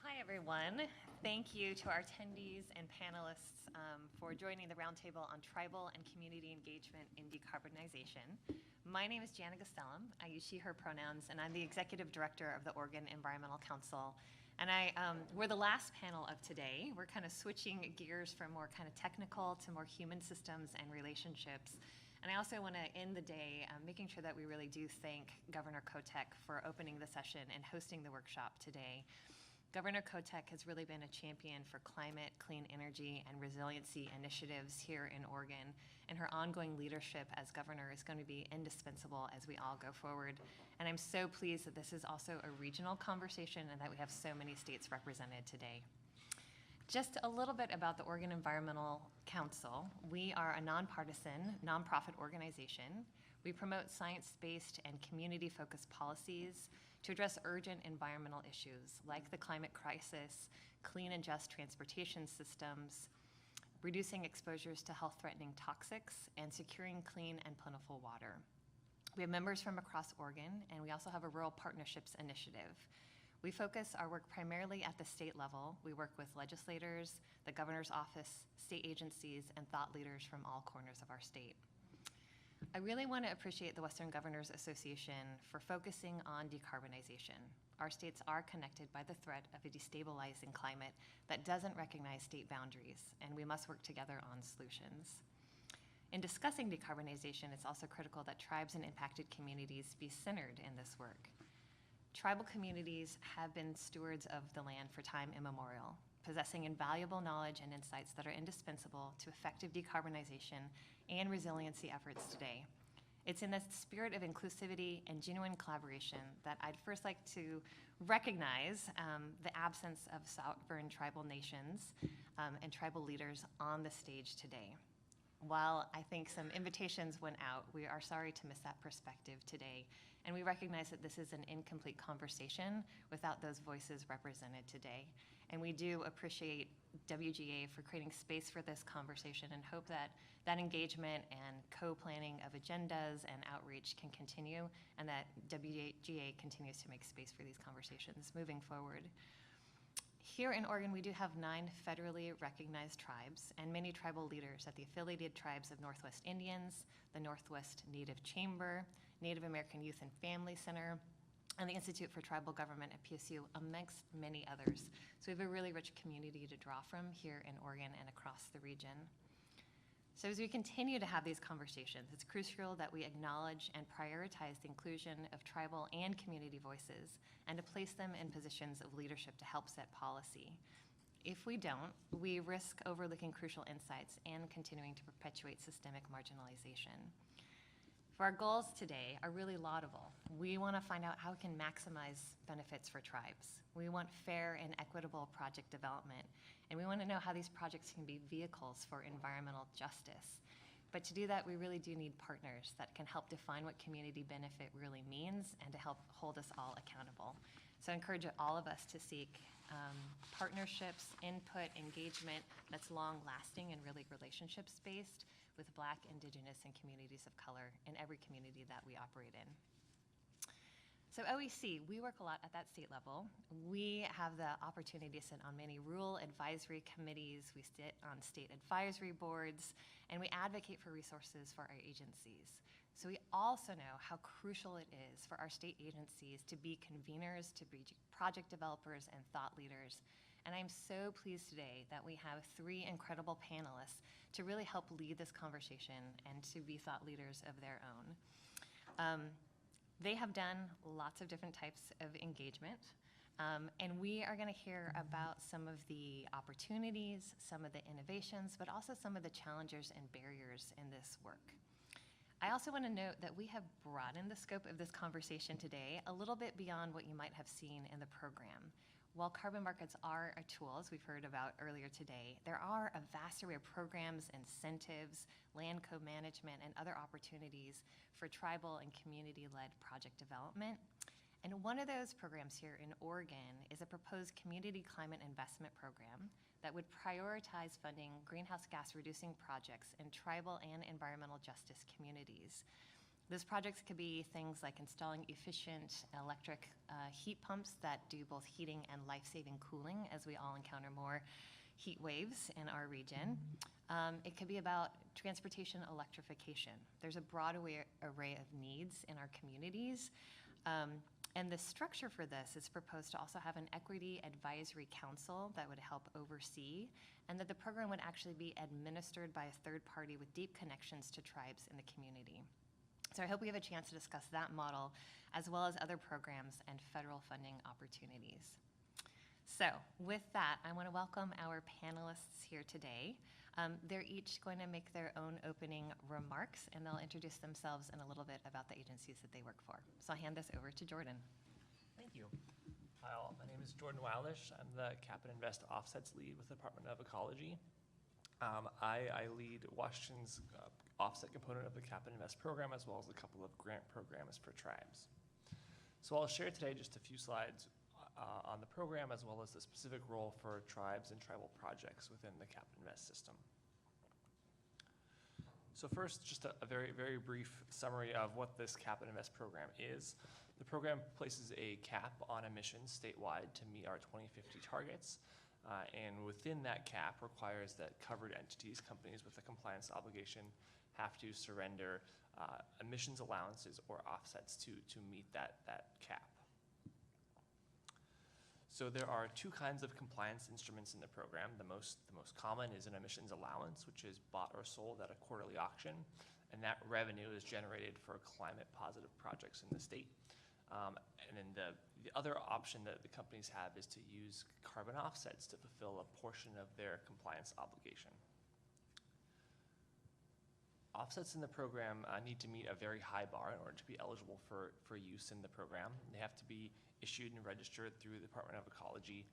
Hi, everyone. Thank you to our attendees and panelists for joining the roundtable on tribal and community engagement in decarbonization. My name is Jana Gastellum. I use she, her pronouns, and I'm the executive director of the Oregon Environmental Council. And we're the last panel of today. We're kind of switching gears from more kind of technical to more human systems and relationships. And I also want to end the day making sure that we really do thank Governor Kotek for opening the session and hosting the workshop today. Governor Kotek has really been a champion for climate, clean energy, and resiliency initiatives here in Oregon, and her ongoing leadership as governor is going to be indispensable as we all go forward. And I'm so pleased that this is also a regional conversation and that we have so many states represented today. Just a little bit about the Oregon Environmental Council. We are a nonpartisan, nonprofit organization. We promote science-based and community-focused policies to address urgent environmental issues like the climate crisis, clean and just transportation systems, reducing exposures to health-threatening toxics, and securing clean and plentiful water. We have members from across Oregon, and we also have a Rural Partnerships Initiative. We focus our work primarily at the state level. We work with legislators, the governor's office, state agencies, and thought leaders from all corners of our state. I really want to appreciate the Western Governors Association for focusing on decarbonization. Our states are connected by the threat of a destabilizing climate that doesn't recognize state boundaries, and we must work together on solutions. In discussing decarbonization, it's also critical that tribes and impacted communities be centered in this work. Tribal communities have been stewards of the land for time immemorial, possessing invaluable knowledge and insights that are indispensable to effective decarbonization and resiliency efforts today. It's in the spirit of inclusivity and genuine collaboration that I'd first like to recognize the absence of sovereign tribal nations and tribal leaders on the stage today. While I think some invitations went out, we are sorry to miss that perspective today, and we recognize that this is an incomplete conversation without those voices represented today. And we do appreciate WGA for creating space for this conversation and hope that that engagement and co-planning of agendas and outreach can continue, and that WGA continues to make space for these conversations moving forward. Here in Oregon, we do have 9 federally recognized tribes and many tribal leaders at the Affiliated Tribes of Northwest Indians, the Northwest Native Chamber, Native American Youth and Family Center, and the Institute for Tribal Government at PSU, amongst many others. So we have a really rich community to draw from here in Oregon and across the region. So as we continue to have these conversations, it's crucial that we acknowledge and prioritize the inclusion of tribal and community voices and to place them in positions of leadership to help set policy. If we don't, we risk overlooking crucial insights and continuing to perpetuate systemic marginalization. For our goals today are really laudable. We want to find out how we can maximize benefits for tribes. We want fair and equitable project development, and we want to know how these projects can be vehicles for environmental justice. But to do that, we really do need partners that can help define what community benefit really means and to help hold us all accountable. So I encourage all of us to seek partnerships, input, engagement that's long-lasting and really relationships-based with Black, Indigenous, and communities of color in every community that we operate in. So OEC, we work a lot at that state level. We have the opportunity to sit on many rural advisory committees, we sit on state advisory boards, and we advocate for resources for our agencies. So we also know how crucial it is for our state agencies to be conveners, to be project developers and thought leaders. And I'm so pleased today that we have 3 incredible panelists to really help lead this conversation and to be thought leaders of their own. They have done lots of different types of engagement, and we are going to hear about some of the opportunities, some of the innovations, but also some of the challenges and barriers in this work. I also want to note that we have broadened the scope of this conversation today a little bit beyond what you might have seen in the program. While carbon markets are a tool, as we've heard about earlier today, there are a vast array of programs, incentives, land co-management, and other opportunities for tribal and community-led project development. And one of those programs here in Oregon is a proposed community climate investment program that would prioritize funding greenhouse gas reducing projects in tribal and environmental justice communities. Those projects could be things like installing efficient electric heat pumps that do both heating and life-saving cooling as we all encounter more heat waves in our region. It could be about transportation electrification. There's a broad array of needs in our communities. And the structure for this is proposed to also have an equity advisory council that would help oversee, and that the program would actually be administered by a third party with deep connections to tribes in the community. So I hope we have a chance to discuss that model, as well as other programs and federal funding opportunities. So with that, I want to welcome our panelists here today. They're each going to make their own opening remarks, and they'll introduce themselves and a little bit about the agencies that they work for. So I'll hand this over to Jordan. Thank you. Hi all, my name is Jordan Wildish. I'm the Cap and Invest Offsets lead with the Department of Ecology. I lead Washington's offset component of the Cap and Invest program, as well as a couple of grant programs for tribes. So I'll share today just a few slides on the program, as well as the specific role for tribes and tribal projects within the Cap and Invest system. So first, just a very, very brief summary of what this Cap and Invest program is. The program places a cap on emissions statewide to meet our 2050 targets, and within that cap requires that covered entities, companies with a compliance obligation, have to surrender emissions allowances or offsets to meet that cap. So there are two kinds of compliance instruments in the program. The most common is an emissions allowance, which is bought or sold at a quarterly auction, and that revenue is generated for climate positive projects in the state. And then the other option that the companies have is to use carbon offsets to fulfill a portion of their compliance obligation. Offsets in the program need to meet a very high bar in order to be eligible for use in the program. They have to be issued and registered through the Department of Ecology.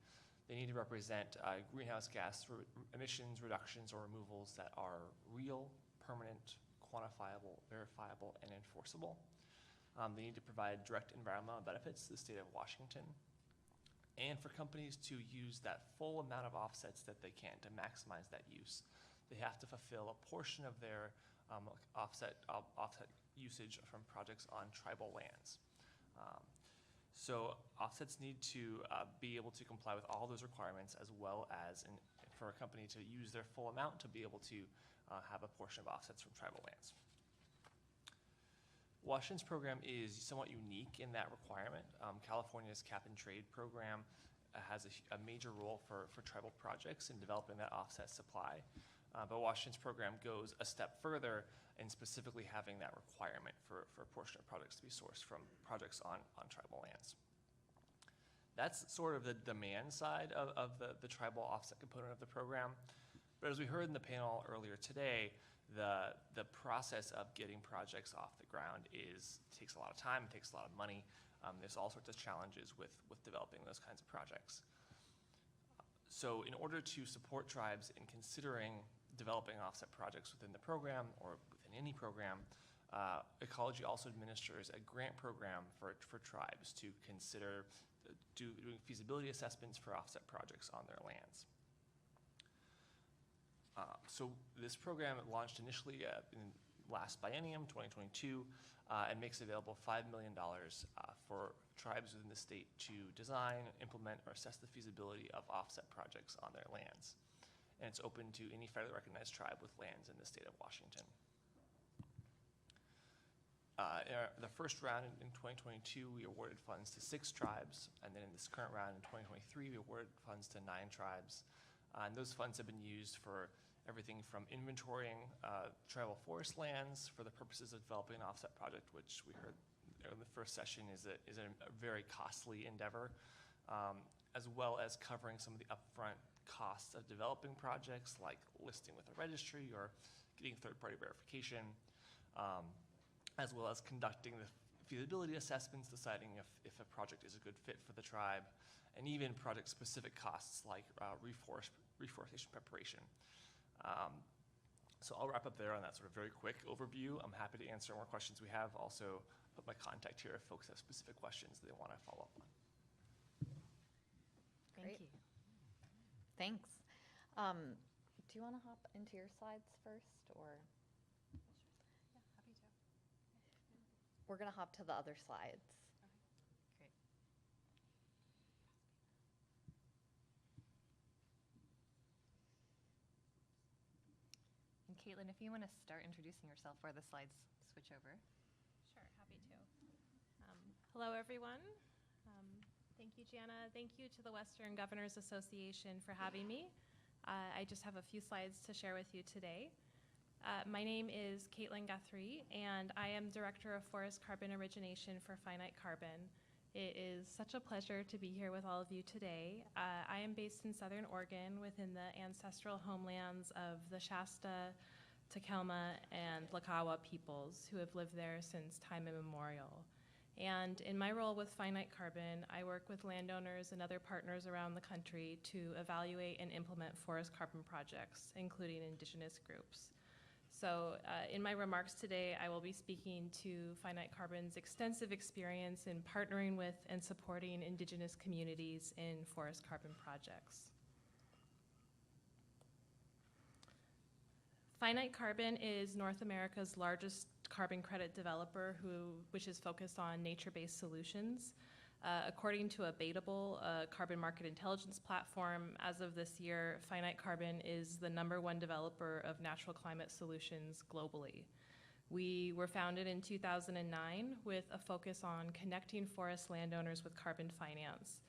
They need to represent greenhouse gas emissions reductions or removals that are real, permanent, quantifiable, verifiable, and enforceable. They need to provide direct environmental benefits to the state of Washington. And for companies to use that full amount of offsets that they can to maximize that use, they have to fulfill a portion of their offset usage from projects on tribal lands. So offsets need to be able to comply with all those requirements, as well as for a company to use their full amount to be able to have a portion of offsets from tribal lands. Washington's program is somewhat unique in that requirement. California's cap and trade program has a major role for tribal projects in developing that offset supply. But Washington's program goes a step further in specifically having that requirement for a portion of projects to be sourced from projects on tribal lands. That's sort of the demand side of the tribal offset component of the program. But as we heard in the panel earlier today, the process of getting projects off the ground takes a lot of time, it takes a lot of money. There's all sorts of challenges with developing those kinds of projects. So in order to support tribes in considering developing offset projects within the program or within any program, Ecology also administers a grant program for tribes to consider doing feasibility assessments for offset projects on their lands. So this program launched initially in last biennium, 2022, and makes available $5 million for tribes within the state to design, implement, or assess the feasibility of offset projects on their lands. And it's open to any federally recognized tribe with lands in the state of Washington. In the first round in 2022, we awarded funds to 6 tribes, and then in this current round in 2023, we awarded funds to 9 tribes. And those funds have been used for everything from inventorying tribal forest lands for the purposes of developing an offset project, which we heard in the first session is a very costly endeavor, as well as covering some of the upfront costs of developing projects like listing with a registry or getting third-party verification, as well as conducting the feasibility assessments, deciding if a project is a good fit for the tribe, and even project-specific costs like reforestation preparation. So I'll wrap up there on that sort of very quick overview. I'm happy to answer more questions we have. Also put my contact here if folks have specific questions that they want to follow up on. Thank you. Thanks. Do you want to hop into your slides first, or? Yeah, happy to. we're going to hop to the other slides. Great. And Caitlin, if you want to start introducing yourself where the slides switch over. Sure, happy to. Hello, everyone. Thank you, Jana. Thank you to the Western Governors Association for having me. I just have a few slides to share with you today. My name is Caitlin Guthrie, and I am Director of Forest Carbon Origination for Finite Carbon. It is such a pleasure to be here with all of you today. I am based in Southern Oregon within the ancestral homelands of the Shasta, Takelma, and Lakawa peoples who have lived there since time immemorial. And in my role with Finite Carbon, I work with landowners and other partners around the country to evaluate and implement forest carbon projects, including indigenous groups. So in my remarks today, I will be speaking to Finite Carbon's extensive experience in partnering with and supporting indigenous communities in forest carbon projects. Finite Carbon is North America's largest carbon credit developer which is focused on nature-based solutions. According to Abatable, a carbon market intelligence platform, as of this year, Finite Carbon is the #1 developer of natural climate solutions globally. We were founded in 2009 with a focus on connecting forest landowners with carbon finance.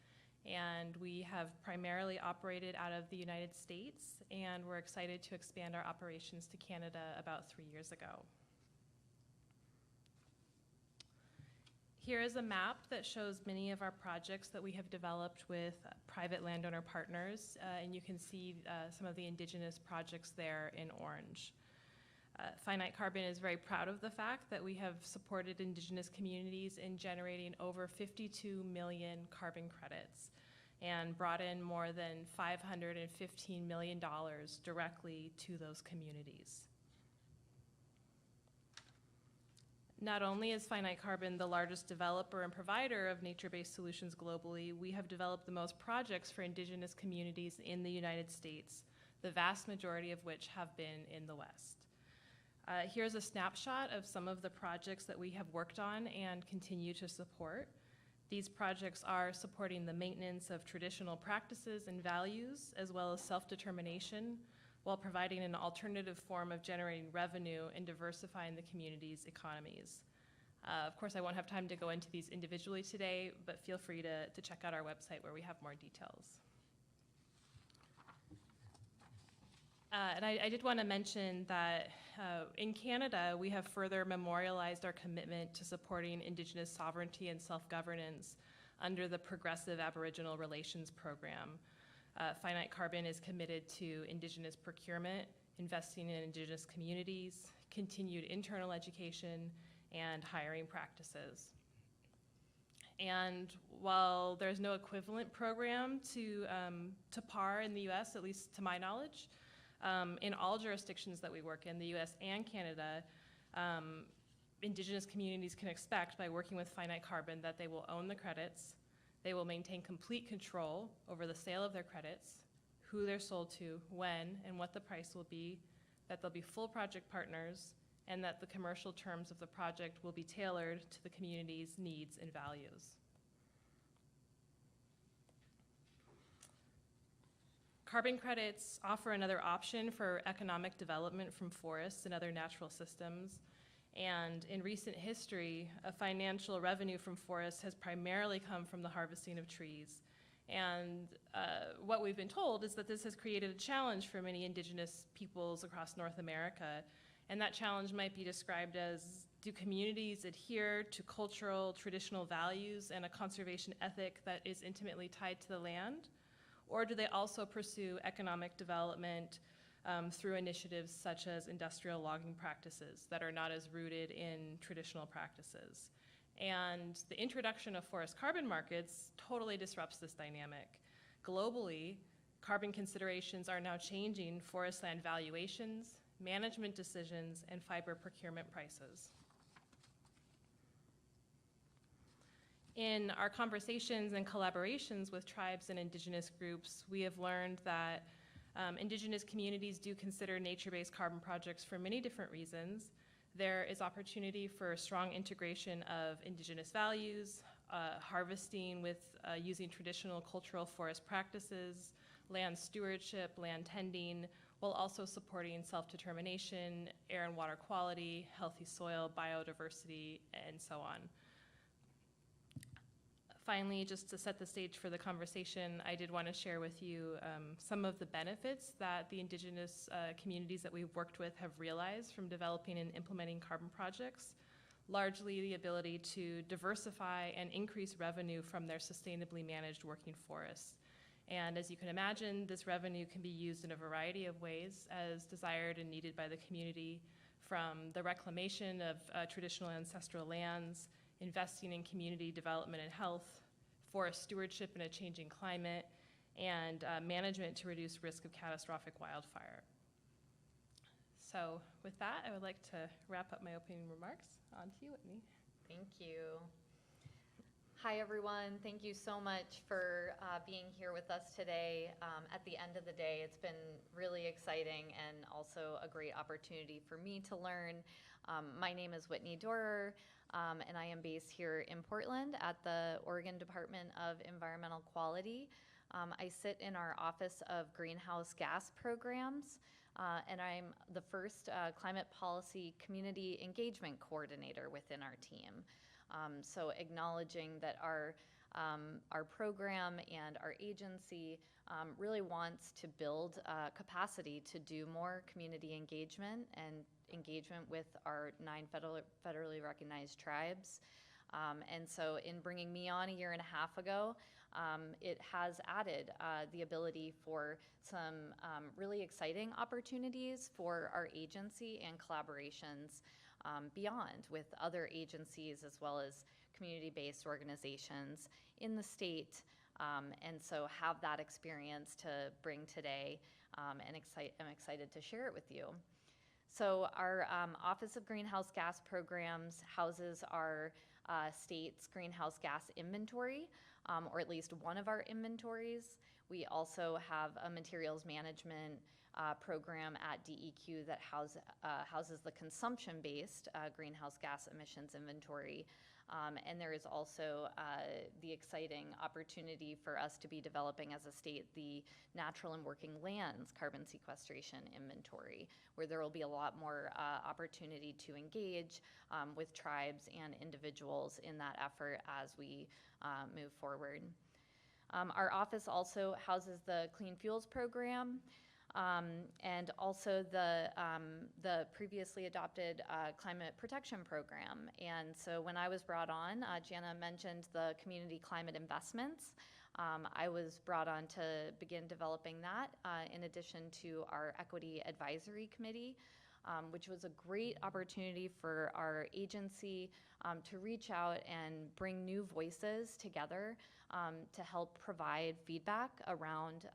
And we have primarily operated out of the United States, and we're excited to expand our operations to Canada about 3 years ago. Here is a map that shows many of our projects that we have developed with private landowner partners, and you can see some of the indigenous projects there in orange. Finite Carbon is very proud of the fact that we have supported indigenous communities in generating over 52 million carbon credits and brought in more than $515 million directly to those communities. Not only is Finite Carbon the largest developer and provider of nature-based solutions globally, we have developed the most projects for indigenous communities in the United States, the vast majority of which have been in the West. Here's a snapshot of some of the projects that we have worked on and continue to support. These projects are supporting the maintenance of traditional practices and values, as well as self-determination, while providing an alternative form of generating revenue and diversifying the community's economies. Of course, I won't have time to go into these individually today, but feel free to check out our website where we have more details. And I did want to mention that in Canada, we have further memorialized our commitment to supporting Indigenous sovereignty and self-governance under the Progressive Aboriginal Relations Program. Finite Carbon is committed to Indigenous procurement, investing in Indigenous communities, continued internal education, and hiring practices. And while there's no equivalent program to PAR in the US, at least to my knowledge, in all jurisdictions that we work in, the US and Canada, Indigenous communities can expect by working with Finite Carbon that they will own the credits, they will maintain complete control over the sale of their credits, who they're sold to, when, and what the price will be, that they'll be full project partners, and that the commercial terms of the project will be tailored to the community's needs and values. Carbon credits offer another option for economic development from forests and other natural systems. And in recent history, a financial revenue from forests has primarily come from the harvesting of trees. And what we've been told is that this has created a challenge for many indigenous peoples across North America. And that challenge might be described as, do communities adhere to cultural, traditional values and a conservation ethic that is intimately tied to the land? Or do they also pursue economic development through initiatives such as industrial logging practices that are not as rooted in traditional practices? And the introduction of forest carbon markets totally disrupts this dynamic. Globally, carbon considerations are now changing forest land valuations, management decisions, and fiber procurement prices. In our conversations and collaborations with tribes and indigenous groups, we have learned that indigenous communities do consider nature-based carbon projects for many different reasons. There is opportunity for strong integration of indigenous values, harvesting with using traditional cultural forest practices, land stewardship, land tending, while also supporting self-determination, air and water quality, healthy soil, biodiversity, and so on. Finally, just to set the stage for the conversation, I did want to share with you some of the benefits that the indigenous communities that we've worked with have realized from developing and implementing carbon projects, largely the ability to diversify and increase revenue from their sustainably managed working forests. And as you can imagine, this revenue can be used in a variety of ways as desired and needed by the community, from the reclamation of traditional ancestral lands, investing in community development and health, forest stewardship in a changing climate, and management to reduce risk of catastrophic wildfire. So with that, I would like to wrap up my opening remarks. On to you, Whitney. Thank you. Hi, everyone. Thank you so much for being here with us today. At the end of the day, it's been really exciting and also a great opportunity for me to learn. My name is Whitney Dorer, and I am based here in Portland at the Oregon Department of Environmental Quality. I sit in our Office of Greenhouse Gas Programs, and I'm the first climate policy community engagement coordinator within our team. So acknowledging that our program and our agency really wants to build capacity to do more community engagement and engagement with our 9 federally recognized tribes. And so in bringing me on a year and a half ago, it has added the ability for some really exciting opportunities for our agency and collaborations beyond with other agencies as well as community-based organizations in the state, and so have that experience to bring today, and I'm excited to share it with you. So our Office of Greenhouse Gas Programs houses our state's greenhouse gas inventory, or at least one of our inventories. We also have a materials management program at DEQ that houses the consumption-based greenhouse gas emissions inventory. And there is also the exciting opportunity for us to be developing as a state the natural and working lands carbon sequestration inventory, where there will be a lot more opportunity to engage with tribes and individuals in that effort as we move forward. Our office also houses the Clean Fuels Program, and also the previously adopted Climate Protection Program. And so when I was brought on, Jana mentioned the community climate investments. I was brought on to begin developing that in addition to our Equity Advisory Committee, which was a great opportunity for our agency to reach out and bring new voices together to help provide feedback around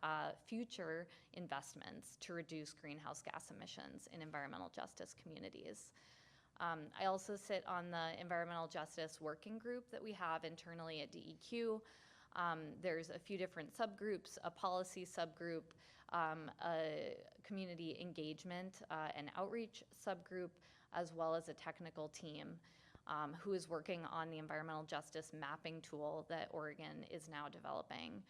future investments to reduce greenhouse gas emissions in environmental justice communities. I also sit on the environmental justice working group that we have internally at DEQ. There's a few different subgroups, a policy subgroup, a community engagement and outreach subgroup, as well as a technical team who is working on the environmental justice mapping tool that Oregon is now developing.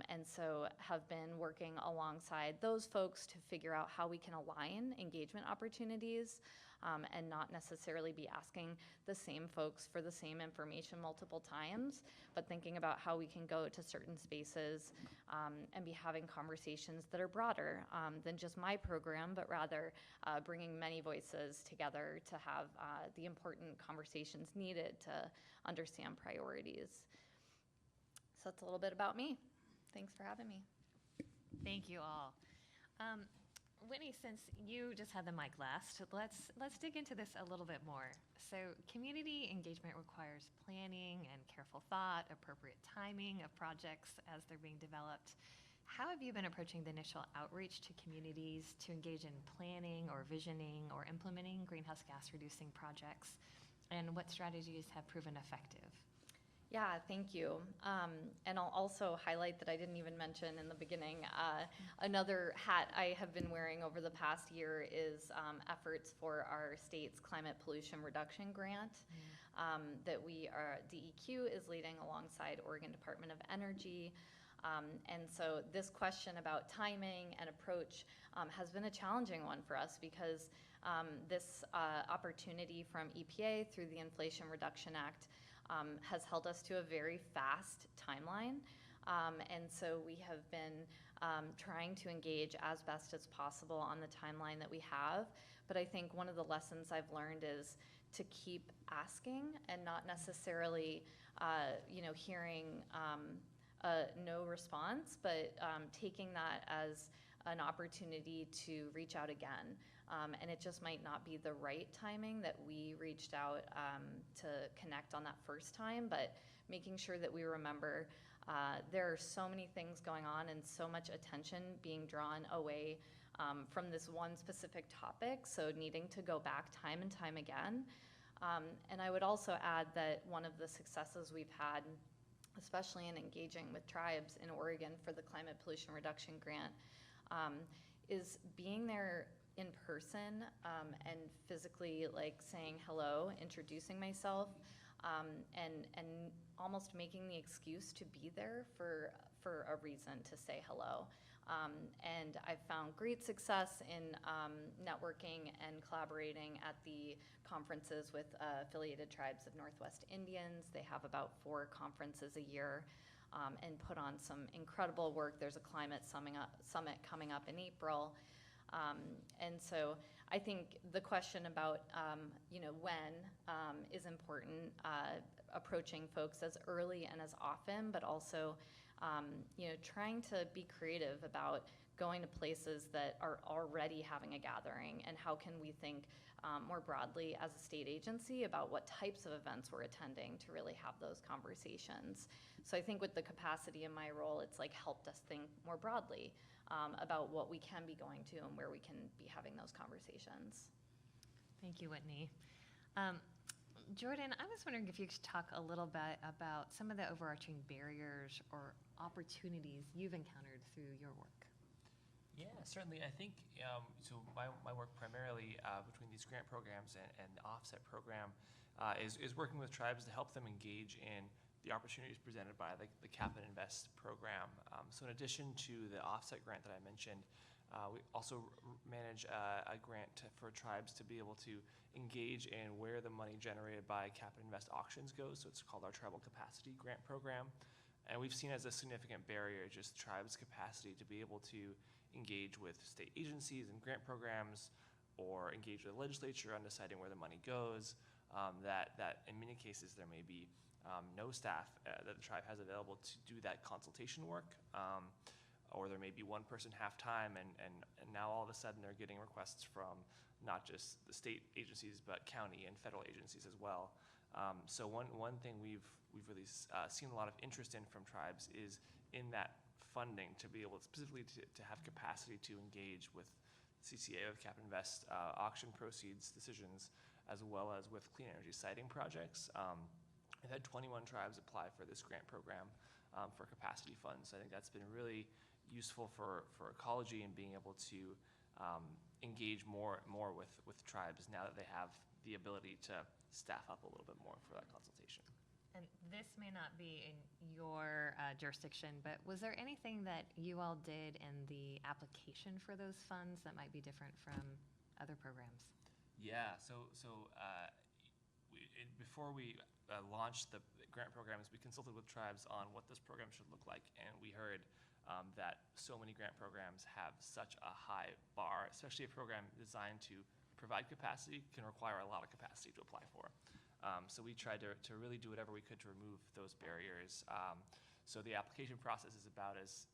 And so have been working alongside those folks to figure out how we can align engagement opportunities and not necessarily be asking the same folks for the same information multiple times, but thinking about how we can go to certain spaces and be having conversations that are broader than just my program, but rather bringing many voices together to have the important conversations needed to understand priorities. So that's a little bit about me. Thanks for having me. Thank you all. Whitney, since you just had the mic last, let's dig into this a little bit more. So community engagement requires planning and careful thought, appropriate timing of projects as they're being developed. How have you been approaching the initial outreach to communities to engage in planning or visioning or implementing greenhouse gas reducing projects? And what strategies have proven effective? Yeah, thank you. And I'll also highlight that I didn't even mention in the beginning, another hat I have been wearing over the past year is efforts for our state's climate pollution reduction grant that DEQ is leading alongside Oregon Department of Energy. And so this question about timing and approach has been a challenging one for us because this opportunity from EPA through the Inflation Reduction Act has held us to a very fast timeline. And so we have been trying to engage as best as possible on the timeline that we have. But I think one of the lessons I've learned is to keep asking and not necessarily, hearing no response, but taking that as an opportunity to reach out again. And it just might not be the right timing that we reached out to connect on that first time, but making sure that we remember there are so many things going on and so much attention being drawn away from this one specific topic, so needing to go back time and time again. And I would also add that one of the successes we've had, especially in engaging with tribes in Oregon for the Climate Pollution Reduction Grant, is being there in person and physically saying hello, introducing myself, and almost making the excuse to be there for a reason to say hello. And I've found great success in networking and collaborating at the conferences with affiliated tribes of Northwest Indians. They have about 4 conferences a year and put on some incredible work. There's a climate summit coming up in April. And so I think the question about, when is important, approaching folks as early and as often, but also, trying to be creative about going to places that are already having a gathering and how can we think more broadly as a state agency about what types of events we're attending to really have those conversations. So I think with the capacity in my role, it's helped us think more broadly about what we can be going to and where we can be having those conversations. Thank you, Whitney. Jordan, I was wondering if you could talk a little bit about some of the overarching barriers or opportunities you've encountered through your work. Yeah, certainly. I think, so my work primarily between these grant programs and the offset program is working with tribes to help them engage in the opportunities presented by the Cap and Invest program. So in addition to the offset grant that I mentioned, we also manage a grant for tribes to be able to engage in where the money generated by Cap and Invest auctions goes. So it's called our Tribal Capacity Grant Program. And we've seen as a significant barrier just tribes' capacity to be able to engage with state agencies and grant programs or engage with the legislature on deciding where the money goes, that in many cases there may be no staff that the tribe has available to do that consultation work, or there may be one person half-time, and now all of a sudden they're getting requests from not just the state agencies, but county and federal agencies as well. So one thing we've really seen a lot of interest in from tribes is in that funding to be able specifically to have capacity to engage with CCA, with Cap Invest auction proceeds decisions, as well as with clean energy siting projects. We've had 21 tribes apply for this grant program for capacity funds. So I think that's been really useful for Ecology and being able to engage more with tribes now that they have the ability to staff up a little bit more for that consultation. And this may not be in your jurisdiction, but was there anything that you all did in the application for those funds that might be different from other programs? Yeah, before we launched the grant programs, we consulted with tribes on what this program should look like, and we heard that so many grant programs have such a high bar, especially a program designed to provide capacity can require a lot of capacity to apply for. So we tried to really do whatever we could to remove those barriers. So the application process is about as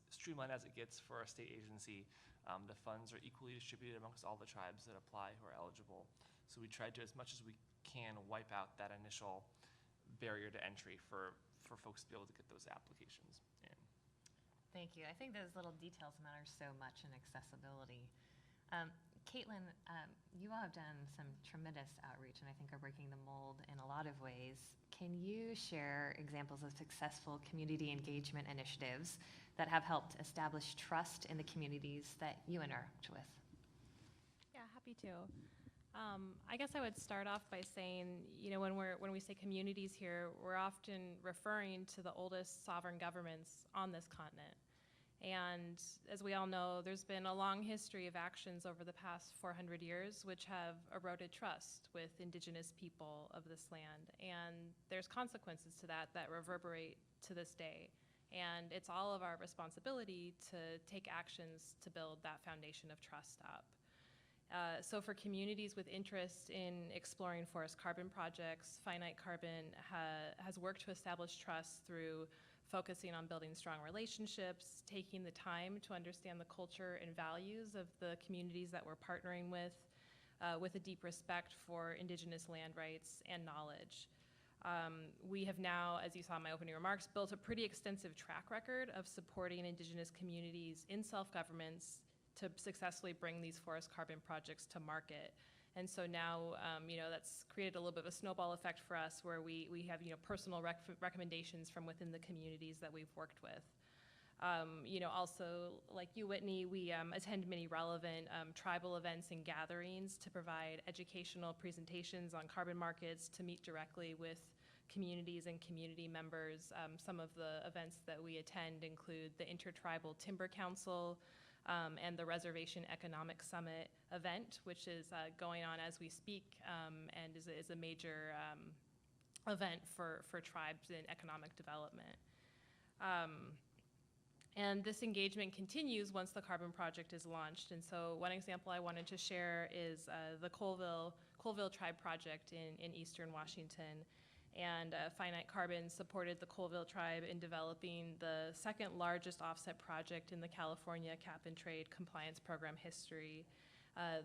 streamlined as it gets for a state agency. The funds are equally distributed amongst all the tribes that apply who are eligible. So we tried to, as much as we can, wipe out that initial barrier to entry for folks to be able to get those applications in. Thank you. I think those little details matter so much in accessibility. Caitlin, you all have done some tremendous outreach and I think are breaking the mold in a lot of ways. Can you share examples of successful community engagement initiatives that have helped establish trust in the communities that you interact with? Yeah, happy to. I guess I would start off by saying, when we say communities here, we're often referring to the oldest sovereign governments on this continent. And as we all know, there's been a long history of actions over the past 400 years which have eroded trust with indigenous people of this land. And there's consequences to that reverberate to this day. And it's all of our responsibility to take actions to build that foundation of trust up. So for communities with interest in exploring forest carbon projects, Finite Carbon has worked to establish trust through focusing on building strong relationships, taking the time to understand the culture and values of the communities that we're partnering with a deep respect for indigenous land rights and knowledge. We have now, as you saw in my opening remarks, built a pretty extensive track record of supporting indigenous communities in self-governments to successfully bring these forest carbon projects to market. And so now, that's created a little bit of a snowball effect for us where we have, personal recommendations from within the communities that we've worked with. Also, like you, Whitney, we attend many relevant tribal events and gatherings to provide educational presentations on carbon markets, to meet directly with communities and community members. Some of the events that we attend include the Intertribal Timber Council, and the Reservation Economic Summit event, which is going on as we speak, and is a major event for tribes in economic development. And this engagement continues once the carbon project is launched. And so one example I wanted to share is the Colville Tribe project in eastern Washington. And Finite Carbon supported the Colville Tribe in developing the second largest offset project in the California cap-and-trade compliance program history.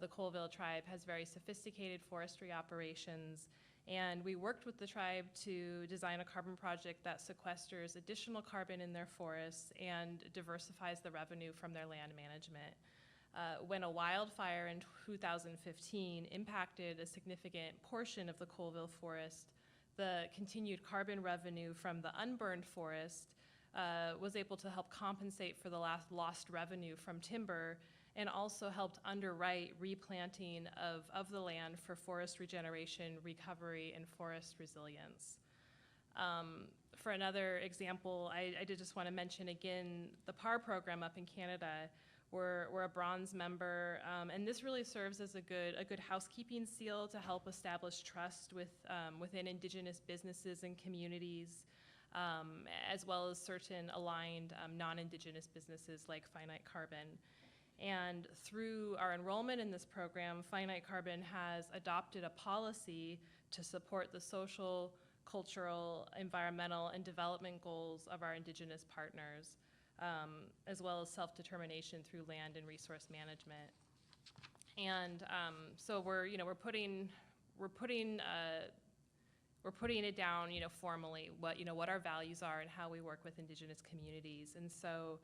The Colville Tribe has very sophisticated forestry operations, and we worked with the tribe to design a carbon project that sequesters additional carbon in their forests and diversifies the revenue from their land management. When a wildfire in 2015 impacted a significant portion of the Colville forest, the continued carbon revenue from the unburned forest was able to help compensate for the lost revenue from timber, and also helped underwrite replanting of the land for forest regeneration, recovery, and forest resilience. For another example, I did just want to mention again the PAR program up in Canada. We're a bronze member, and this really serves as a good housekeeping seal to help establish trust within indigenous businesses and communities, as well as certain aligned non-indigenous businesses like Finite Carbon. And through our enrollment in this program, Finite Carbon has adopted a policy to support the social, cultural, environmental, and development goals of our indigenous partners, as well as self-determination through land and resource management. And so we're putting it down, formally, what our values are and how we work with indigenous communities. And so,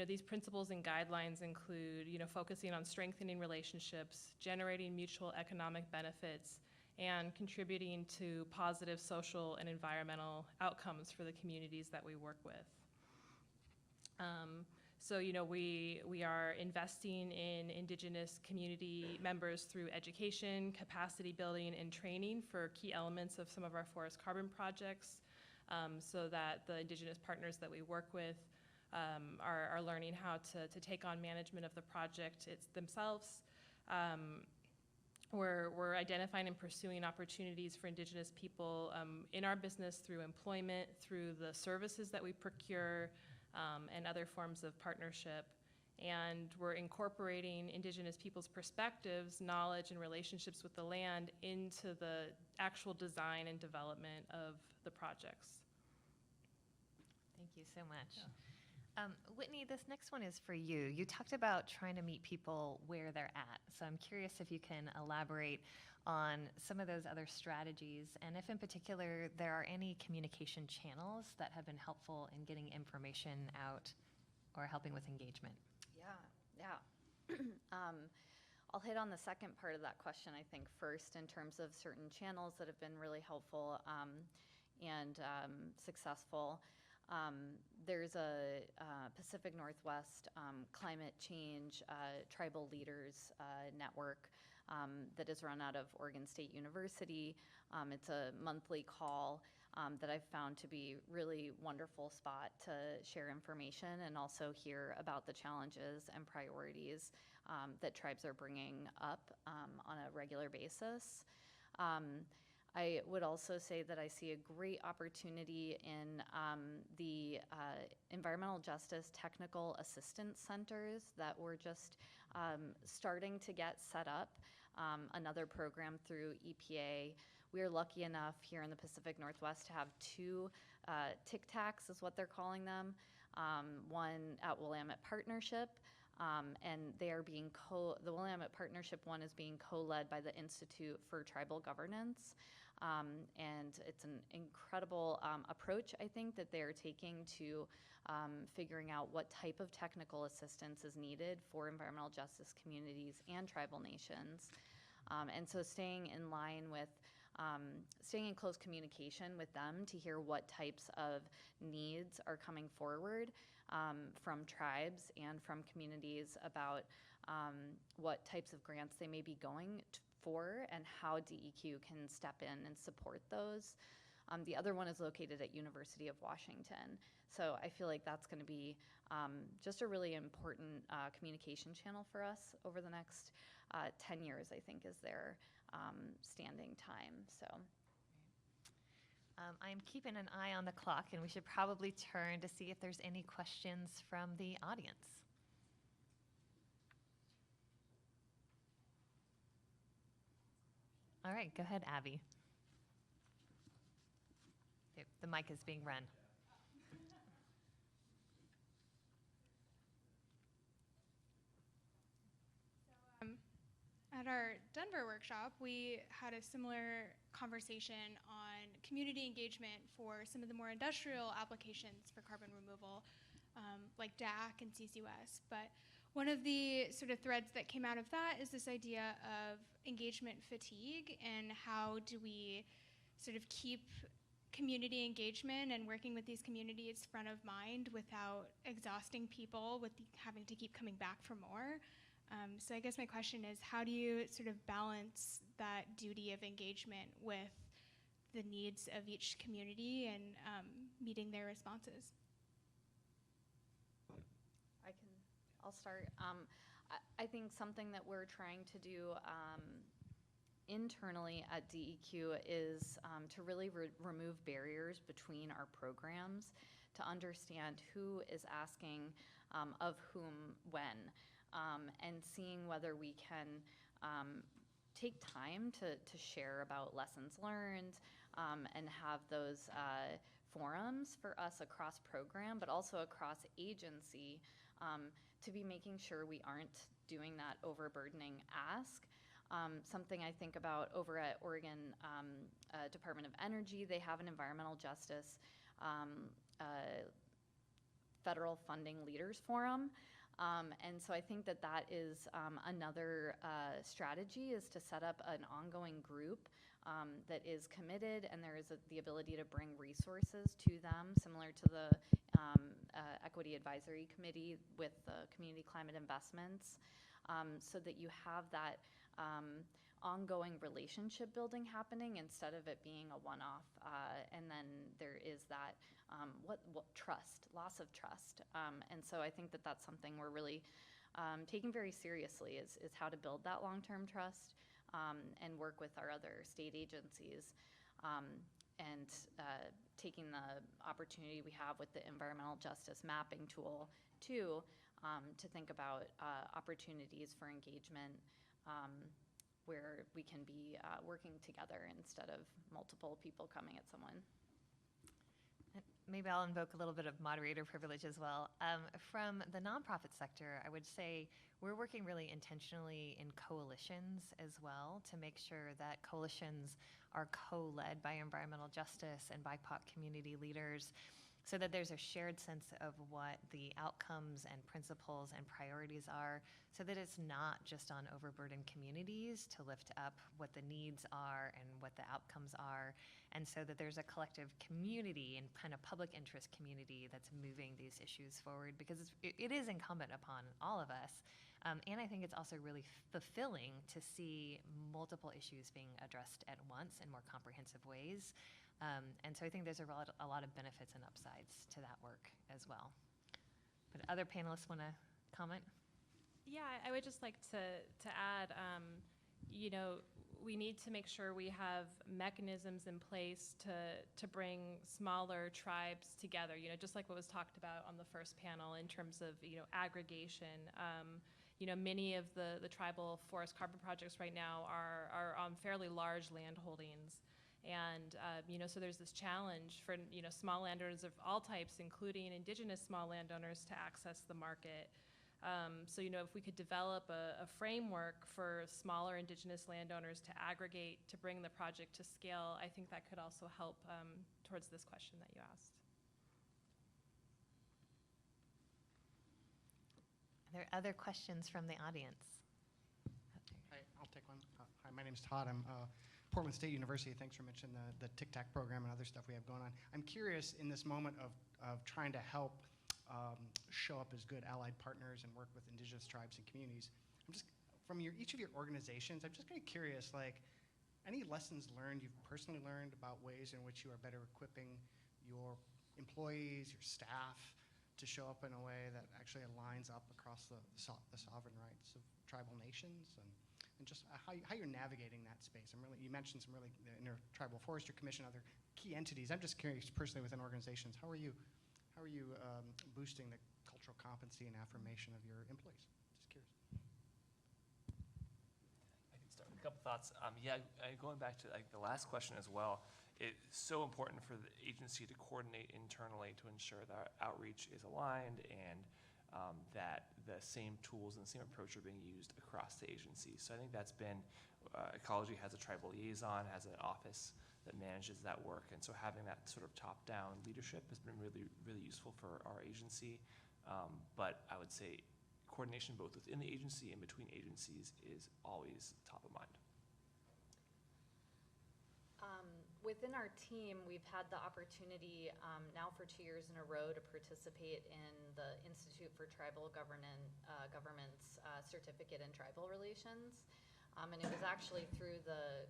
these principles and guidelines include, focusing on strengthening relationships, generating mutual economic benefits, and contributing to positive social and environmental outcomes for the communities that we work with. So, we are investing in indigenous community members through education, capacity building, and training for key elements of some of our forest carbon projects, so that the indigenous partners that we work with are learning how to take on management of the project themselves. We're identifying and pursuing opportunities for indigenous people in our business through employment, through the services that we procure, and other forms of partnership. And we're incorporating indigenous people's perspectives, knowledge, and relationships with the land into the actual design and development of the projects. Thank you so much. Yeah. Whitney, this next one is for you. You talked about trying to meet people where they're at. So I'm curious if you can elaborate on some of those other strategies, and if in particular there are any communication channels that have been helpful in getting information out or helping with engagement. Yeah. I'll hit on the second part of that question, I think, first, in terms of certain channels that have been really helpful and successful. There's a Pacific Northwest climate change tribal leaders network that is run out of Oregon State University. It's a monthly call that I've found to be really wonderful spot to share information and also hear about the challenges and priorities that tribes are bringing up on a regular basis. I would also say that I see a great opportunity in the environmental justice technical assistance centers that we're just starting to get set up. Another program through EPA. We are lucky enough here in the Pacific Northwest to have two TIC-TACs is what they're calling them. One at Willamette Partnership, and they are being the Willamette Partnership one is being co-led by the Institute for Tribal Governance. And it's an incredible approach, I think, that they are taking to figuring out what type of technical assistance is needed for environmental justice communities and tribal nations. And so staying in line with, staying in close communication with them to hear what types of needs are coming forward from tribes and from communities about what types of grants they may be going for and how DEQ can step in and support those. The other one is located at University of Washington. So I feel like that's going to be just a really important communication channel for us over the next 10 years, I think, is their standing time. So. I'm keeping an eye on the clock, and we should probably turn to see if there's any questions from the audience. All right, go ahead, Abby. The mic is being run. At our Denver workshop, we had a similar conversation on community engagement for some of the more industrial applications for carbon removal, like DAC and CCUS. But one of the sort of threads that came out of that is this idea of engagement fatigue and how do we sort of keep community engagement and working with these communities front of mind without exhausting people with having to keep coming back for more. So I guess my question is, how do you sort of balance that duty of engagement with the needs of each community and meeting their responses? I'll start. I think something that we're trying to do internally at DEQ is to really remove barriers between our programs to understand who is asking of whom when. And seeing whether we can take time to share about lessons learned and have those forums for us across program, but also across agency to be making sure we aren't doing that overburdening ask. Something I think about over at Oregon Department of Energy, they have an environmental justice federal funding leaders forum. And so I think that that is another strategy is to set up an ongoing group that is committed, and there is the ability to bring resources to them, similar to the Equity Advisory Committee with the Community Climate Investments, so that you have that ongoing relationship building happening instead of it being a one-off. And then there is that what trust, loss of trust. And so I think that that's something we're really taking very seriously is how to build that long-term trust and work with our other state agencies and taking the opportunity we have with the environmental justice mapping tool too to think about opportunities for engagement where we can be working together instead of multiple people coming at someone. Maybe I'll invoke a little bit of moderator privilege as well. From the nonprofit sector, I would say we're working really intentionally in coalitions as well to make sure that coalitions are co-led by environmental justice and BIPOC community leaders. so that there's a shared sense of what the outcomes and principles and priorities are, so that it's not just on overburdened communities to lift up what the needs are and what the outcomes are, and so that there's a collective community and kind of public interest community that's moving these issues forward, because it is incumbent upon all of us. And I think it's also really fulfilling to see multiple issues being addressed at once in more comprehensive ways. And so I think there's a lot of benefits and upsides to that work as well. But other panelists want to comment? Yeah, I would just like to add, we need to make sure we have mechanisms in place to bring smaller tribes together, just like what was talked about on the first panel in terms of, aggregation. Many of the tribal forest carbon projects right now are on fairly large land holdings. And, so there's this challenge for, small landowners of all types, including indigenous small landowners, to access the market. So, if we could develop a framework for smaller indigenous landowners to aggregate, to bring the project to scale, I think that could also help towards this question that you asked. Are there other questions from the audience? Hi, I'll take one. Hi, my name's Todd. I'm Portland State University. Thanks for mentioning the Tic-Tac program and other stuff we have going on. I'm curious, in this moment of trying to help show up as good allied partners and work with indigenous tribes and communities, I'm just, from each of your organizations, I'm just kind of curious, like, any lessons learned you've personally learned about ways in which you are better equipping your employees, your staff, to show up in a way that actually aligns up across the sovereign rights of tribal nations, and just how you're navigating that space. You mentioned some really, the Intertribal Forestry Commission, other key entities. I'm just curious, personally, within organizations, how are you boosting the cultural competency and affirmation of your employees? Just curious. I can start with a couple thoughts. Going back to the last question as well, it's so important for the agency to coordinate internally to ensure that our outreach is aligned and that the same tools and the same approach are being used across the agency. So I think that's been, Ecology has a tribal liaison, has an office that manages that work. And so having that sort of top-down leadership has been really, really useful for our agency. But I would say coordination both within the agency and between agencies is always top of mind. Within our team, we've had the opportunity now for 2 years in a row to participate in the Institute for Tribal Government's Certificate in Tribal Relations. And it was actually through the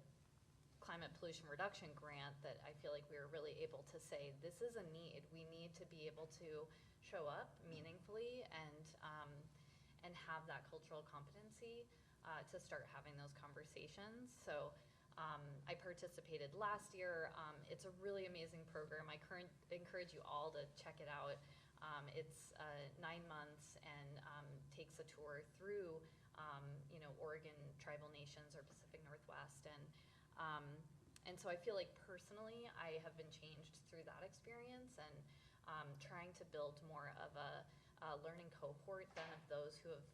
Climate Pollution Reduction Grant that I feel like we were really able to say, this is a need. We need to be able to show up meaningfully and have that cultural competency to start having those conversations. So I participated last year. It's a really amazing program. I encourage you all to check it out. It's 9 months and takes a tour through, Oregon tribal nations or Pacific Northwest. And so I feel like personally, I have been changed through that experience, and trying to build more of a learning cohort than of those who have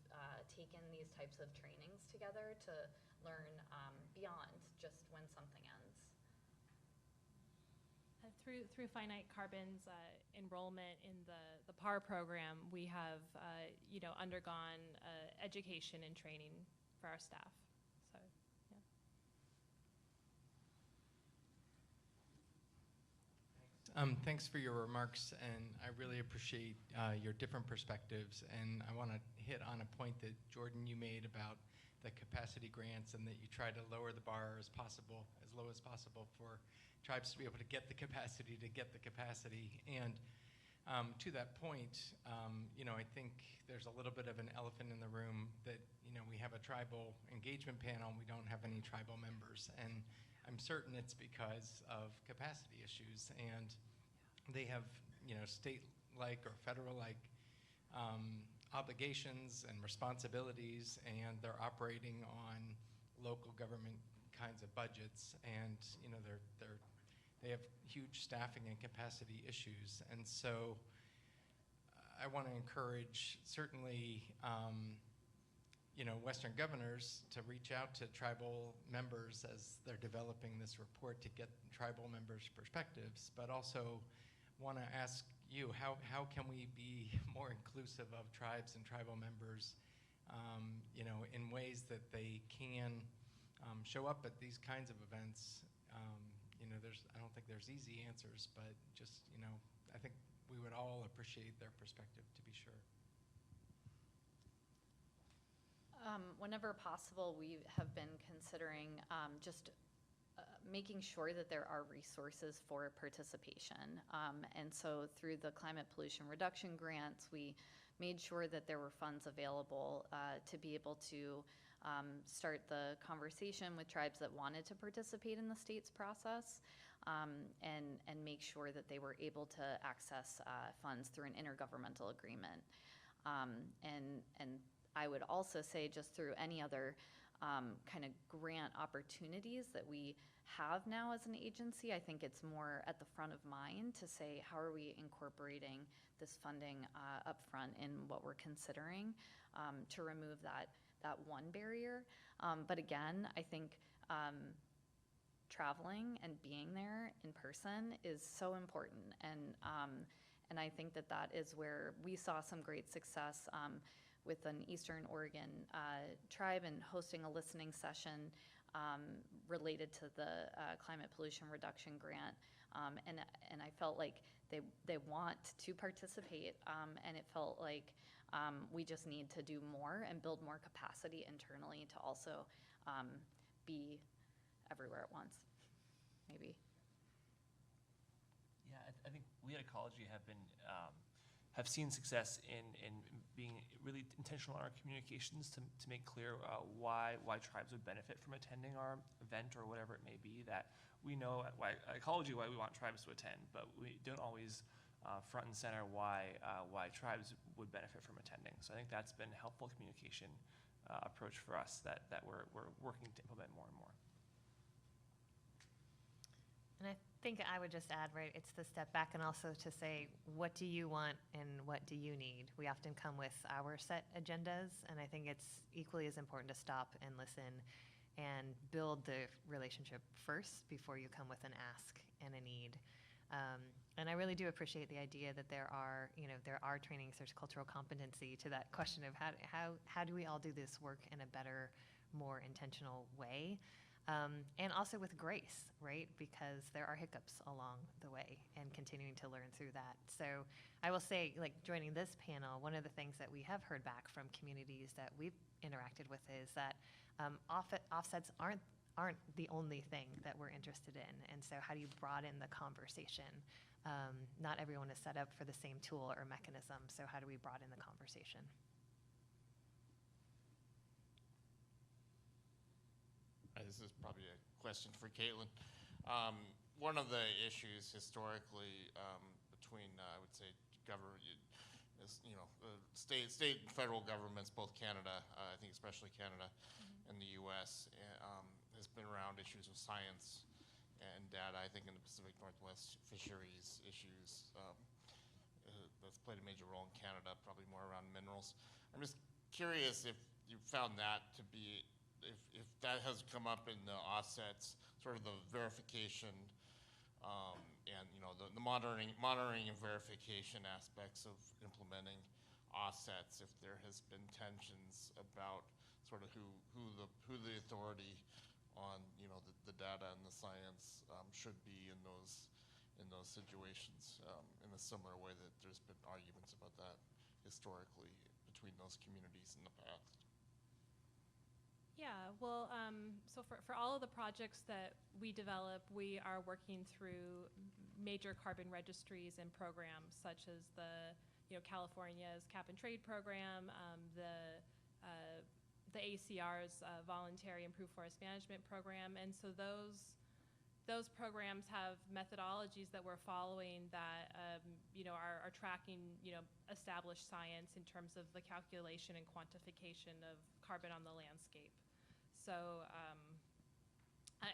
taken these types of trainings together to learn beyond just when something ends. Through Finite Carbon's enrollment in the PAR program, we have undergone education and training for our staff. So, yeah. Thanks for your remarks, and I really appreciate your different perspectives. And I want to hit on a point that, Jordan, you made about the capacity grants, and that you try to lower the bar as low as possible for tribes to be able to get the capacity And to that point, I think there's a little bit of an elephant in the room that, we have a tribal engagement panel, and we don't have any tribal members. And I'm certain it's because of capacity issues, and they have, state-like or federal-like obligations and responsibilities, and they're operating on local government kinds of budgets, and they have huge staffing and capacity issues. And so I want to encourage certainly Western governors to reach out to tribal members as they're developing this report to get tribal members' perspectives, but also want to ask you. How can we be more inclusive of tribes and tribal members, in ways that they can show up at these kinds of events? I don't think there's easy answers, but just, I think we would all appreciate their perspective, to be sure. Whenever possible, we have been considering just making sure that there are resources for participation. And so through the climate pollution reduction grants, we made sure that there were funds available to be able to start the conversation with tribes that wanted to participate in the state's process, and make sure that they were able to access funds through an intergovernmental agreement. And I would also say, just through any other kind of grant opportunities that we have now as an agency, I think it's more at the front of mind to say, how are we incorporating this funding up front in what we're considering to remove that one barrier. But again, I think traveling and being there in person is so important. And I think that is where we saw some great success with an Eastern Oregon tribe and hosting a listening session related to the climate pollution reduction grant. And I felt like they want to participate, and it felt like we just need to do more and build more capacity internally to also be everywhere at once, maybe. Yeah, I think we at Ecology have seen success in being really intentional in our communications to make clear why tribes would benefit from attending our event or whatever it may be. That we know at Ecology why we want tribes to attend, but we don't always front and center why tribes would benefit from attending. So I think that's been a helpful communication approach for us that we're working to implement more and more. And I think I would just add, right, it's the step back and also to say, what do you want and what do you need? We often come with our set agendas, and I think it's equally as important to stop and listen and build the relationship first before you come with an ask and a need. And I really do appreciate the idea that there are trainings, there's cultural competency to that question of how do we all do this work in a better, more intentional way? And also with grace, right? Because there are hiccups along the way and continuing to learn through that. So I will say, like, joining this panel, one of the things that we have heard back from communities that we've interacted with is that offsets aren't the only thing that we're interested in. And so how do you broaden the conversation? Not everyone is set up for the same tool or mechanism. So how do we broaden the conversation? This is probably a question for Caitlin. One of the issues historically between, I would say, government is, state and federal governments, both Canada, I think especially Canada, and the U.S., has been around issues of science and data. I think in the Pacific Northwest fisheries issues, that's played a major role in Canada, probably more around minerals. I'm just curious if you found that to be, if that has come up in the offsets, sort of the verification and the monitoring and verification aspects of implementing offsets, if there has been tensions about sort of who the authority on the data and the science should be in those situations, in a similar way that there's been arguments about that historically between those communities in the past. Yeah, well, so for all of the projects that we develop, we are working through major carbon registries and programs such as California's Cap and Trade program, the ACR's Voluntary Improved Forest Management program, and so those programs have methodologies that we're following that are tracking established science in terms of the calculation and quantification of carbon on the landscape. So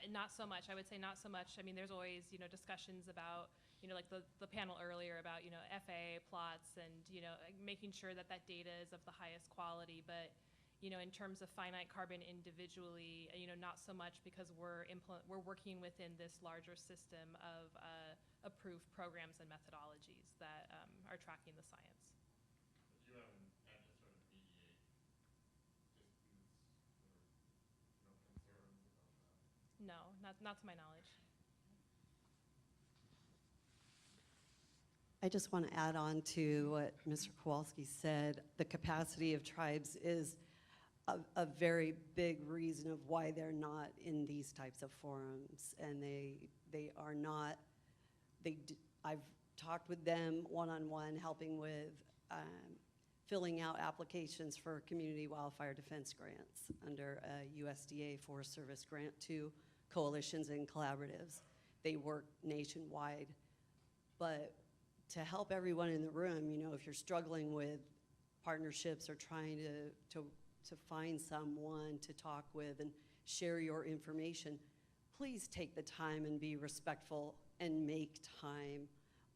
not so much, I would say not so much. I mean, there's always, discussions about, like the panel earlier about, FAA plots and, making sure that data is of the highest quality. But, in terms of finite carbon individually, not so much, because we're working within this larger system of approved programs and methodologies that are tracking the science. You haven't had to sort of mediate disputes or concerns about that? No, not to my knowledge. I just want to add on to what Mr. Kowalski said. The capacity of tribes is a very big reason of why they're not in these types of forums. And they are not, I've talked with them one-on-one, helping with filling out applications for community wildfire defense grants under a USDA Forest Service grant to coalitions and collaboratives. They work nationwide. But to help everyone in the room, you know, if you're struggling with partnerships or trying to find someone to talk with and share your information, please take the time and be respectful and make time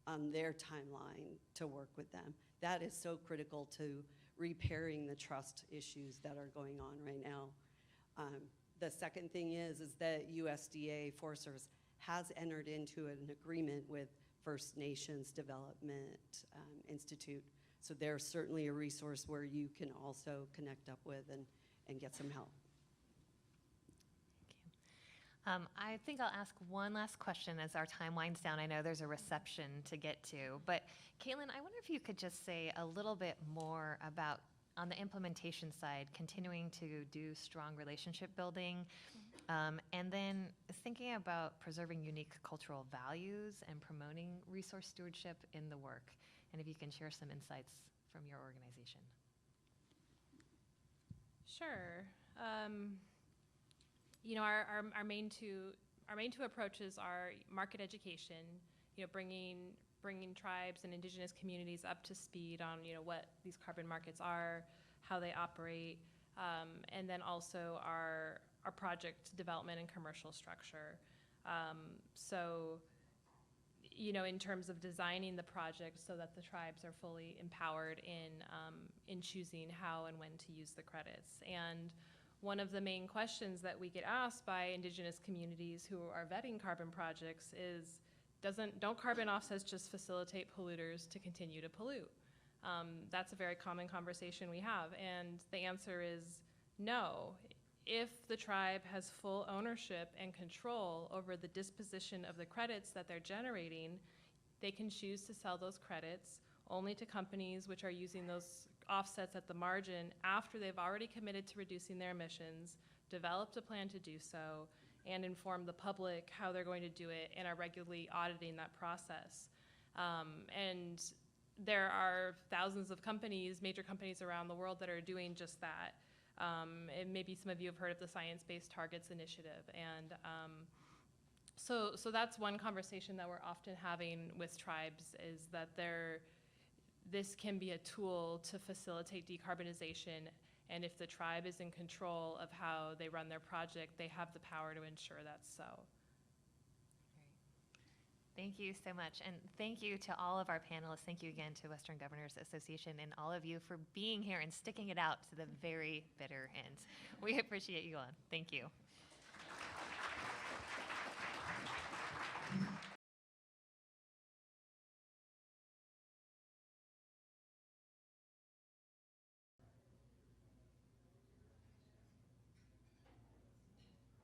on their timeline to work with them. That is so critical to repairing the trust issues that are going on right now. The second thing is that USDA Forest Service has entered into an agreement with First Nations Development Institute. So there's certainly a resource where you can also connect up with and get some help. Thank you. I think I'll ask one last question as our time winds down. I know there's a reception to get to, but Caitlin, I wonder if you could just say a little bit more about, on the implementation side, continuing to do strong relationship building, and then thinking about preserving unique cultural values and promoting resource stewardship in the work. And if you can share some insights from your organization. Sure. You know, our main two approaches are market education. You know, bringing tribes and indigenous communities up to speed on, you know, what these carbon markets are, how they operate, and then also our project development and commercial structure. So, you know, in terms of designing the project so that the tribes are fully empowered in choosing how and when to use the credits. And one of the main questions that we get asked by indigenous communities who are vetting carbon projects is, don't carbon offsets just facilitate polluters to continue to pollute? That's a very common conversation we have, and the answer is no. If the tribe has full ownership and control over the disposition of the credits that they're generating, they can choose to sell those credits only to companies which are using those offsets at the margin after they've already committed to reducing their emissions, developed a plan to do so, and inform the public how they're going to do it, and are regularly auditing that process. And there are thousands of companies, major companies around the world, that are doing just that. And maybe some of you have heard of the Science-Based Targets Initiative. And so that's one conversation that we're often having with tribes, is that this can be a tool to facilitate decarbonization. And if the tribe is in control of how they run their project, they have the power to ensure that's so. Thank you so much. And thank you to all of our panelists. Thank you again to Western Governors Association and all of you for being here and sticking it out to the very bitter end. We appreciate you all. Thank you.